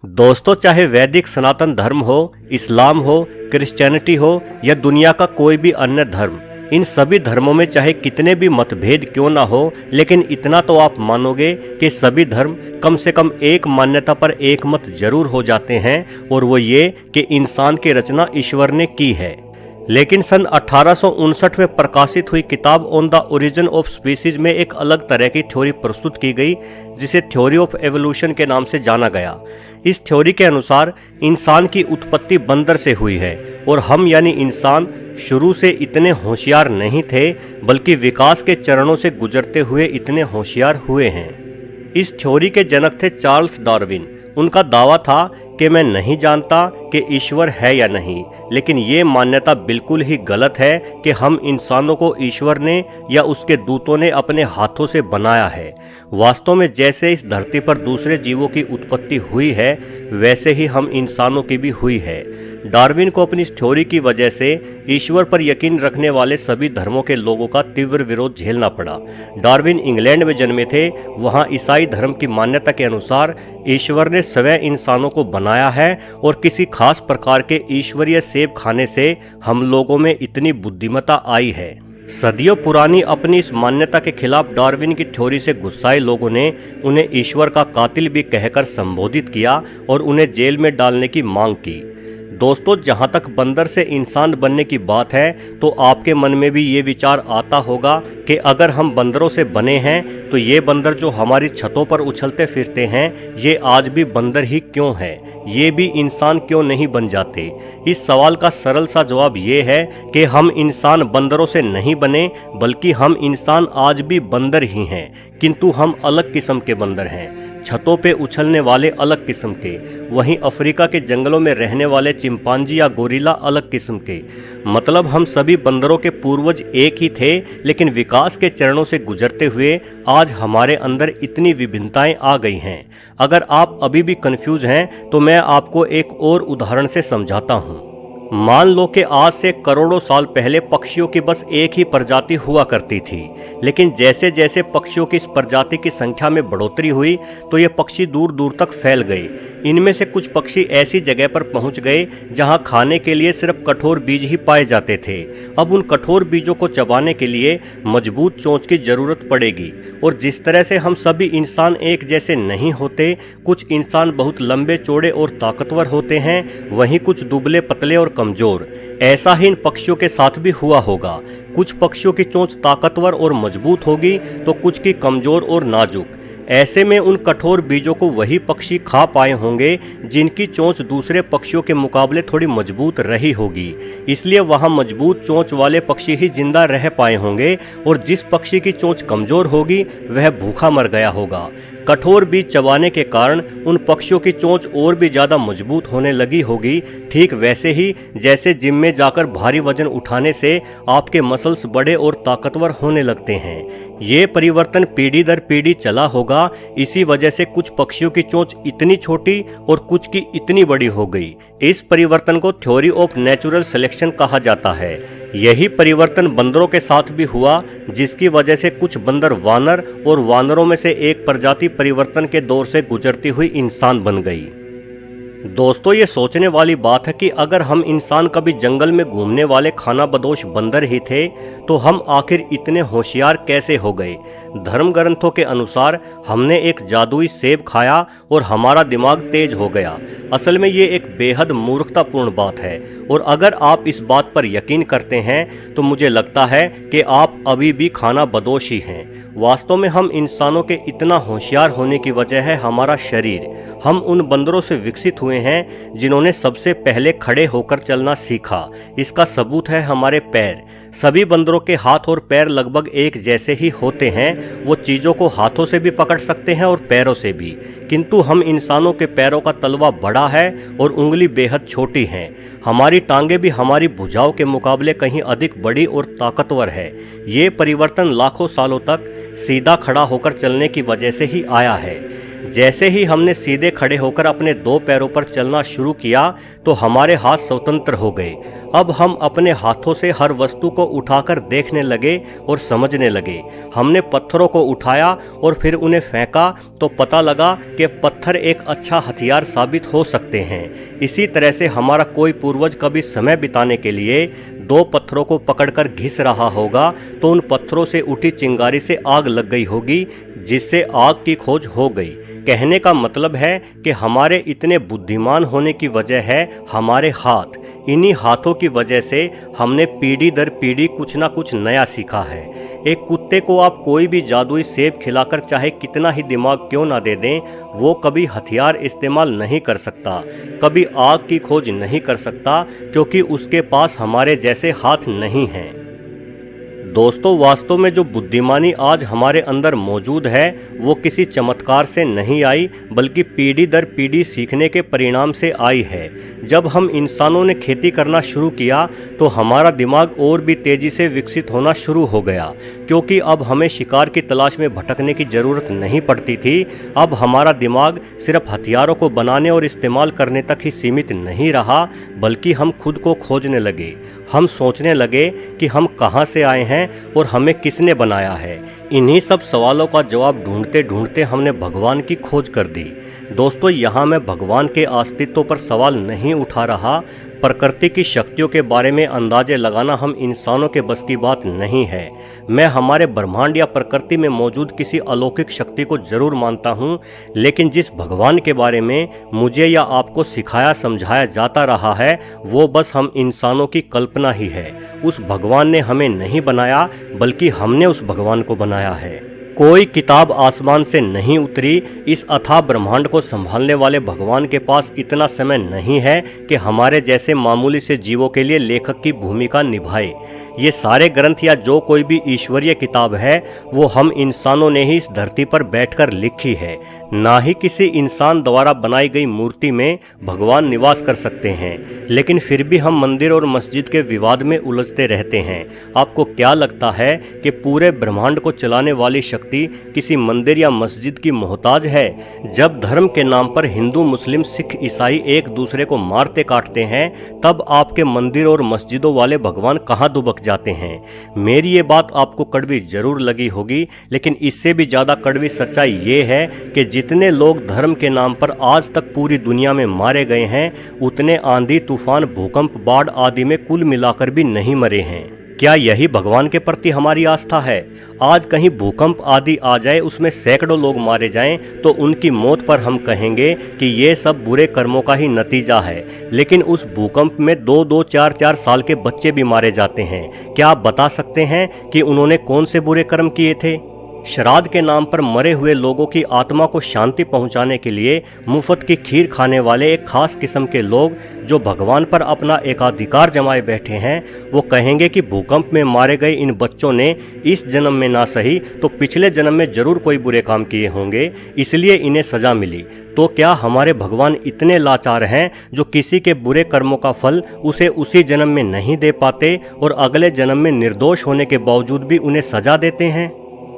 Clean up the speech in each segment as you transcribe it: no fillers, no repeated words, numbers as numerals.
दोस्तों, चाहे वैदिक सनातन धर्म हो, इस्लाम हो, क्रिश्चियनिटी हो या दुनिया का कोई भी अन्य धर्म, इन सभी धर्मों में चाहे कितने भी मतभेद क्यों ना हो, लेकिन इतना तो आप मानोगे कि सभी धर्म कम से कम एक मान्यता पर एक मत जरूर हो जाते हैं, और वो ये कि इंसान की रचना ईश्वर ने की है। लेकिन सन 1859 में प्रकाशित हुई किताब on the origin of species में एक अलग तरह की थ्योरी प्रस्तुत की गई, जिसे थ्योरी ऑफ एवोल्यूशन के नाम से जाना गया। इस थ्योरी के अनुसार इंसान की उत्पत्ति बंदर से हुई है, और हम यानी इंसान शुरू से इतने होशियार नहीं थे, बल्कि विकास के चरणों से गुजरते हुए इतने होशियार हुए हैं। इस थ्योरी के जनक थे चार्ल्स डार्विन। उनका दावा था कि मैं नहीं जानता कि ईश्वर है या नहीं, लेकिन ये मान्यता बिल्कुल ही गलत है कि हम इंसानों को ईश्वर ने या उसके दूतों ने अपने हाथों से बनाया है। वास्तव में जैसे इस धरती पर दूसरे जीवों की उत्पत्ति हुई है, वैसे ही हम इंसानों की भी हुई है। डार्विन को अपनी इस थ्योरी की वजह से ईश्वर पर यकीन रखने वाले सभी धर्मों के लोगों का तीव्र विरोध झेलना पड़ा। डार्विन इंग्लैंड में जन्मे थे। वहाँ ईसाई धर्म की मान्यता के अनुसार ईश्वर ने स्वयं इंसानों को बनाया है, और किसी खास प्रकार के ईश्वरीय सेब खाने से हम लोगों में इतनी बुद्धिमत्ता आई है। सदियों पुरानी अपनी इस मान्यता के खिलाफ डार्विन की थ्योरी से गुस्साए लोगों ने उन्हें ईश्वर का कातिल भी कहकर संबोधित किया और उन्हें जेल में डालने की मांग की। दोस्तों, जहां तक बंदर से इंसान बनने की बात है, तो आपके मन में भी ये विचार आता होगा कि अगर हम बंदरों से बने हैं, तो ये बंदर जो हमारी छतों पर उछलते फिरते हैं, ये आज भी बंदर ही क्यों हैं? ये भी इंसान क्यों नहीं बन जाते? इस सवाल का सरल सा जवाब ये है कि हम इंसान बंदरों से नहीं बने, बल्कि हम इंसान आज भी बंदर ही हैं, किंतु हम अलग किस्म के बंदर हैं। छतों पे उछलने वाले अलग किस्म के, वहीं अफ्रीका के जंगलों में रहने वाले चिंपांजी या गोरिल्ला अलग किस्म के। मतलब हम सभी बंदरों के पूर्वज एक ही थे, लेकिन विकास के चरणों से गुजरते हुए आज हमारे अंदर इतनी विभिन्नताएं आ गई हैं। अगर आप अभी भी कंफ्यूज हैं, तो मैं आपको एक और उदाहरण से समझाता हूँ। मान लो कि आज से करोड़ों साल पहले पक्षियों की बस एक ही प्रजाति हुआ करती थी, लेकिन जैसे जैसे पक्षियों की इस प्रजाति की संख्या में बढ़ोतरी हुई, तो ये पक्षी दूर दूर तक फैल गए। इनमें से कुछ पक्षी ऐसी जगह पर पहुंच गए जहां खाने के लिए सिर्फ कठोर बीज ही पाए जाते थे। अब उन कठोर बीजों को चबाने के लिए मजबूत चोंच की जरूरत पड़ेगी, और जिस तरह से हम सभी इंसान एक जैसे नहीं होते, कुछ इंसान बहुत लंबे चौड़े और ताकतवर होते हैं, वहीं कुछ दुबले पतले और कमजोर। ऐसा ही इन पक्षियों के साथ भी हुआ होगा। कुछ पक्षियों की चोंच ताकतवर और मजबूत होगी, तो कुछ की कमजोर और नाजुक। ऐसे में उन कठोर बीजों को वही पक्षी खा पाए होंगे जिनकी चोंच दूसरे पक्षियों के मुकाबले थोड़ी मजबूत रही होगी। इसलिए वहां मजबूत चोंच वाले पक्षी ही जिंदा रह पाए होंगे, और जिस पक्षी की चोंच कमजोर होगी वह भूखा मर गया होगा। कठोर बीज चबाने के कारण उन पक्षियों की चोंच और भी ज्यादा मजबूत होने लगी होगी। ठीक वैसे ही जैसे जिम में जाकर भारी वजन उठाने से आपके मसल्स बड़े और ताकतवर होने लगते हैं। ये परिवर्तन पीढ़ी दर पीढ़ी चला होगा। इसी वजह से कुछ पक्षियों की चोंच इतनी छोटी और कुछ की इतनी बड़ी हो गई। इस परिवर्तन को थ्योरी ऑफ नेचुरल सिलेक्शन कहा जाता है। यही परिवर्तन बंदरों के साथ भी हुआ, जिसकी वजह से कुछ बंदर वानर और वानरों में से एक प्रजाति परिवर्तन के दौर से गुजरती हुई इंसान बन गई। दोस्तों, ये सोचने वाली बात है कि अगर हम इंसान कभी जंगल में घूमने वाले खानाबदोश बंदर ही थे, तो हम आखिर इतने होशियार कैसे हो गए? धर्म ग्रंथों के अनुसार हमने एक जादुई सेब खाया और हमारा दिमाग तेज हो गया। असल में ये एक बेहद मूर्खतापूर्ण बात है, और अगर आप इस बात पर यकीन करते हैं, तो मुझे लगता है कि आप अभी भी खानाबदोश ही हैं। वास्तव में हम इंसानों के इतना होशियार होने की वजह है हमारा शरीर। हम उन बंदरों से विकसित हुए हैं जिन्होंने सबसे पहले खड़े होकर चलना सीखा। इसका सबूत है हमारे पैर। सभी बंदरों के हाथ और पैर लगभग एक जैसे ही होते हैं। वो चीज़ों को हाथों से भी पकड़ सकते हैं और पैरों से भी, किंतु हम इंसानों के पैरों का तलवा बड़ा है और उंगली बेहद छोटी है। हमारी टांगें भी हमारी भुजाओं के मुकाबले कहीं अधिक बड़ी और ताकतवर है। ये परिवर्तन लाखों सालों तक सीधा खड़ा होकर चलने की वजह से ही आया है। जैसे ही हमने सीधे खड़े होकर अपने दो पैरों पर चलना शुरू किया तो हमारे हाथ स्वतंत्र हो गए। अब हम अपने हाथों से हर वस्तु को उठाकर देखने लगे और समझने लगे। हमने पत्थरों को उठाया और फिर उन्हें फेंका तो पता लगा कि पत्थर एक अच्छा हथियार साबित हो सकते हैं। इसी तरह से हमारा कोई पूर्वज कभी समय बिताने के लिए दो पत्थरों को पकड़कर घिस रहा होगा तो उन पत्थरों से उठी चिंगारी से आग लग गई होगी, जिससे आग की खोज हो गई। कहने का मतलब है कि हमारे इतने बुद्धिमान होने की वजह है हमारे हाथ। इन्हीं हाथों की वजह से हमने पीढ़ी दर पीढ़ी कुछ ना कुछ नया सीखा है। एक कुत्ते को आप कोई भी जादुई सेब खिलाकर चाहे कितना ही दिमाग क्यों ना दे दें, वो कभी हथियार इस्तेमाल नहीं कर सकता, कभी आग की खोज नहीं कर सकता, क्योंकि उसके पास हमारे जैसे हाथ नहीं हैं। दोस्तों, वास्तव में जो बुद्धिमानी आज हमारे अंदर मौजूद है वो किसी चमत्कार से नहीं आई, बल्कि पीढ़ी दर पीढ़ी सीखने के परिणाम से आई है। जब हम इंसानों ने खेती करना शुरू किया तो हमारा दिमाग और भी तेजी से विकसित होना शुरू हो गया, क्योंकि अब हमें शिकार की तलाश में भटकने की जरूरत नहीं पड़ती थी। अब हमारा दिमाग सिर्फ हथियारों को बनाने और इस्तेमाल करने तक ही सीमित नहीं रहा, बल्कि हम खुद को खोजने लगे। हम सोचने लगे कि हम कहाँ से आए हैं और हमें किसने बनाया है। इन्हीं सब सवालों का जवाब ढूंढते ढूंढते हमने भगवान की खोज कर दी। दोस्तों, यहाँ मैं भगवान के अस्तित्व पर सवाल नहीं उठा रहा। प्रकृति की शक्तियों के बारे में अंदाजे लगाना हम इंसानों के बस की बात नहीं है। मैं हमारे ब्रह्मांड या प्रकृति में मौजूद किसी अलौकिक शक्ति को जरूर मानता हूँ, लेकिन जिस भगवान के बारे में मुझे या आपको सिखाया समझाया जाता रहा है वो बस हम इंसानों की कल्पना ही है। उस भगवान ने हमें नहीं बनाया, बल्कि हमने उस भगवान को बनाया है। कोई किताब आसमान से नहीं उतरी। इस अथाह ब्रह्मांड को संभालने वाले भगवान के पास इतना समय नहीं है कि हमारे जैसे मामूली से जीवों के लिए लेखक की भूमिका निभाए। ये सारे ग्रंथ या जो कोई भी ईश्वरीय किताब है वो हम इंसानों ने ही इस धरती पर बैठकर लिखी है। ना ही किसी इंसान द्वारा बनाई गई मूर्ति में भगवान निवास कर सकते हैं। लेकिन फिर भी हम मंदिर और मस्जिद के विवाद में उलझते रहते हैं। आपको क्या लगता है कि पूरे ब्रह्मांड को चलाने वाली शक्ति किसी मंदिर या मस्जिद की मोहताज है? जब धर्म के नाम पर हिंदू, मुस्लिम, सिख, ईसाई एक दूसरे को मारते काटते हैं, तब आपके मंदिर और मस्जिदों वाले भगवान कहाँ दुबक जाते हैं? मेरी ये बात आपको कड़वी जरूर लगी होगी, लेकिन इससे भी ज्यादा कड़वी सच्चाई ये है कि जितने लोग धर्म के नाम पर आज तक पूरी दुनिया में मारे गए हैं, उतने आंधी, तूफान, भूकंप, बाढ़ आदि में कुल मिलाकर भी नहीं मरे हैं। क्या यही भगवान के प्रति हमारी आस्था है? आज कहीं भूकंप आदि आ जाए, उसमें सैकड़ों लोग मारे जाएं, तो उनकी मौत पर हम कहेंगे कि ये सब बुरे कर्मों का ही नतीजा है। लेकिन उस भूकंप में 2-2, 4-4 साल के बच्चे भी मारे जाते हैं। क्या आप बता सकते हैं कि उन्होंने कौन से बुरे कर्म किए थे? श्राद्ध के नाम पर मरे हुए लोगों की आत्मा को शांति पहुंचाने के लिए मुफ्त की खीर खाने वाले एक खास किस्म के लोग जो भगवान पर अपना एकाधिकार जमाए बैठे हैं, वो कहेंगे कि भूकंप में मारे गए इन बच्चों ने इस जन्म में ना सही तो पिछले जन्म में जरूर कोई बुरे काम किए होंगे, इसलिए इन्हें सजा मिली। तो क्या हमारे भगवान इतने लाचार हैं जो किसी के बुरे कर्मों का फल उसे उसी जन्म में नहीं दे पाते और अगले जन्म में निर्दोष होने के बावजूद भी उन्हें सजा देते हैं?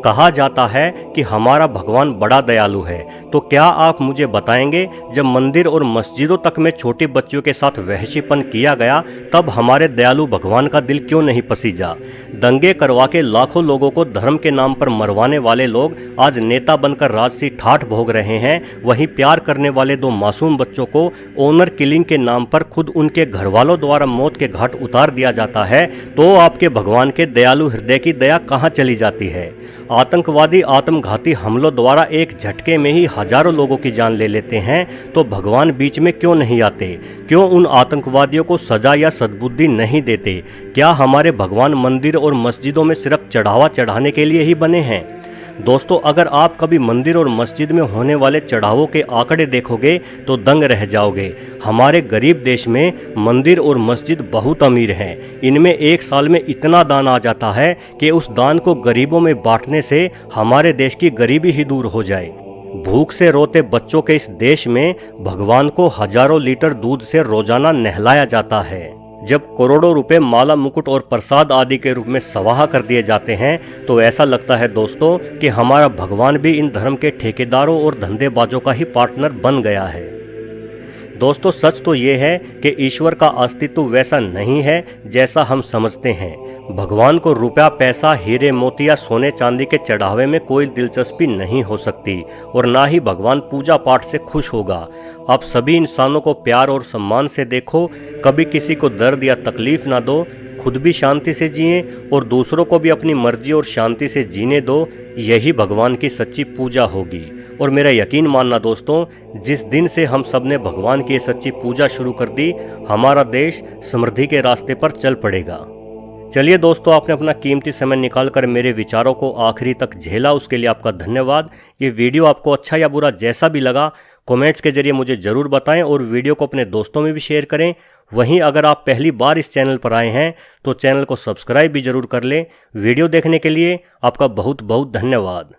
कहा जाता है कि हमारा भगवान बड़ा दयालु है, तो क्या आप मुझे बताएंगे जब मंदिर और मस्जिदों तक में छोटे बच्चों के साथ वहशीपन किया गया, तब हमारे दयालु भगवान का दिल क्यों नहीं पसीजा? दंगे करवा के लाखों लोगों को धर्म के नाम पर मरवाने वाले लोग आज नेता बनकर राजसी ठाठ भोग रहे हैं। वहीं प्यार करने वाले 2 मासूम बच्चों को ऑनर किलिंग के नाम पर खुद उनके घर वालों द्वारा मौत के घाट उतार दिया जाता है। तो आपके भगवान के दयालु हृदय की दया कहाँ चली जाती है? आतंकवादी आत्मघाती हमलों द्वारा एक झटके में ही हजारों लोगों की जान ले लेते हैं, तो भगवान बीच में क्यों नहीं आते? क्यों उन आतंकवादियों को सजा या सद्बुद्धि नहीं देते? क्या हमारे भगवान मंदिर और मस्जिदों में सिर्फ चढ़ावा चढ़ाने के लिए ही बने हैं? दोस्तों, अगर आप कभी मंदिर और मस्जिद में होने वाले चढ़ावों के आंकड़े देखोगे तो दंग रह जाओगे। हमारे गरीब देश में मंदिर और मस्जिद बहुत अमीर हैं। इनमें एक साल में इतना दान आ जाता है कि उस दान को गरीबों में बांटने से हमारे देश की गरीबी ही दूर हो जाए। भूख से रोते बच्चों के इस देश में भगवान को हजारों लीटर दूध से रोजाना नहलाया जाता है। जब करोड़ों रुपए माला मुकुट और प्रसाद आदि के रूप में सवाह कर दिए जाते हैं तो ऐसा लगता है दोस्तों कि हमारा भगवान भी इन धर्म के ठेकेदारों और धंधेबाजों का ही पार्टनर बन गया है। दोस्तों सच तो ये है कि ईश्वर का अस्तित्व वैसा नहीं है जैसा हम समझते हैं। भगवान को रुपया पैसा हीरे मोती या सोने चांदी के चढ़ावे में कोई दिलचस्पी नहीं हो सकती और ना ही भगवान पूजा पाठ से खुश होगा। आप सभी इंसानों को प्यार और सम्मान से देखो, कभी किसी को दर्द या तकलीफ ना दो, खुद भी शांति से जिए और दूसरों को भी अपनी मर्जी और शांति से जीने दो। यही भगवान की सच्ची पूजा होगी। और मेरा यकीन मानना दोस्तों, जिस दिन से हम सब ने भगवान की सच्ची पूजा शुरू कर दी, हमारा देश समृद्धि के रास्ते पर चल पड़ेगा। चलिए दोस्तों, आपने अपना कीमती समय निकालकर मेरे विचारों को आखिरी तक झेला, उसके लिए आपका धन्यवाद। ये वीडियो आपको अच्छा या बुरा जैसा भी लगा कमेंट्स के जरिए मुझे ज़रूर बताएं और वीडियो को अपने दोस्तों में भी शेयर करें। वहीं अगर आप पहली बार इस चैनल पर आए हैं तो चैनल को सब्सक्राइब भी जरूर कर लें। वीडियो देखने के लिए आपका बहुत बहुत धन्यवाद।